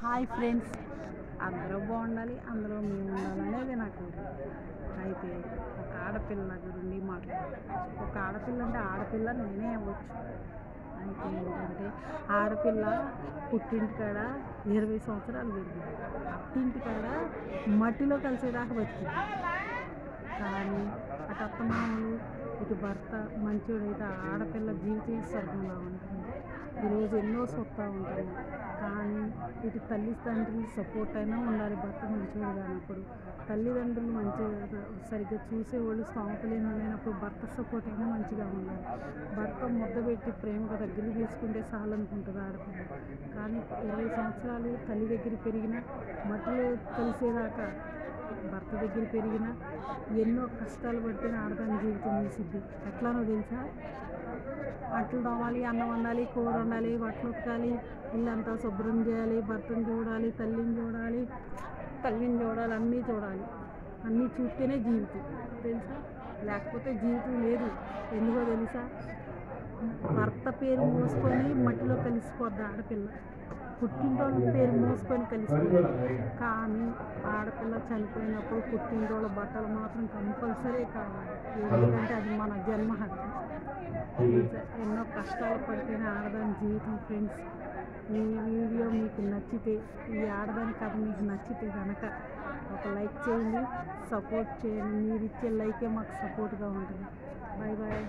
Hi friends, అందరూ బాగుండాలి, అందులో మేము ఉండాలనేది నాకు. అయితే ఒక ఆడపిల్ల గురించి మాట్లాడాలి. ఒక ఆడపిల్ల అంటే ఆడపిల్ల నేనే అవ్వచ్చు. అయితే ఏంటంటే ఆడపిల్ల పుట్టింటికాడ 20 సంవత్సరాలు పెరిగింది, అత్తింటికాడ మట్టిలో కలిసేదాకా బతికింది. కానీ అటు అత్తమామలు ఇటు భర్త మంచివాడైతే ఆడపిల్ల జీవితం స్వర్గంగా ఉంటుంది. ఈరోజు ఎన్నో చూస్తూ ఉంటాము. కానీ ఇటు తల్లిదండ్రులు సపోర్ట్ అయినా ఉండాలి. భర్త మంచివాడు కానప్పుడు తల్లిదండ్రులు మంచిగా సరిగ్గా చూసేవాళ్ళు స్తోమత లేని వాళ్ళైనప్పుడు భర్త సపోర్ట్ అయినా మంచిగా ఉండాలి. భర్త ముద్ద పెట్టి ప్రేమగా దగ్గర తీసుకుంటే చాలనుకుంటుంది ఆడపిల్ల. కానీ 20 సంవత్సరాలు తల్లి దగ్గర పెరిగిన మట్టిలో కలిసేదాకా భర్త దగ్గర పెరిగిన ఎన్నో కష్టాలు పడితేనే ఆడదాని జీవితం తీసిద్ది. ఎట్లానో తెలుసా? అట్లు తోమాలి, అన్నం వండాలి, కూర వండాలి, బట్టలు ఉతకాలి, ఇల్లంతా శుభ్రం చేయాలి, భర్తను చూడాలి, తల్లిని చూడాలి, అన్నీ చూడాలి. అన్నీ చూస్తేనే జీవితం తెలుసా? లేకపోతే జీవితం లేదు. ఎందుకో తెలుసా? భర్త పేరు మోసుకొని మట్టిలో కలిసిపోద్ది ఆడపిల్ల, పుట్టింటోళ్ళ పేరు మోసుకొని కలిసిపోద్ది. కానీ ఆడపిల్ల చనిపోయినప్పుడు పుట్టింటోళ్ళ బట్టలు మాత్రం కంపల్సరీ కావాలి. ఎందుకంటే అది మన జన్మ హక్కు. ఎన్నో కష్టాలు పడితేనే ఆడదాని జీవితం. ఫ్రెండ్స్, ఈ వీడియో మీకు నచ్చితే, ఈ ఆడదాని కథ మీకు నచ్చితే కనుక ఒక లైక్ చేయండి, సపోర్ట్ చేయండి. మీరు ఇచ్చే లైకే మాకు సపోర్ట్గా ఉంటుంది. Bye bye.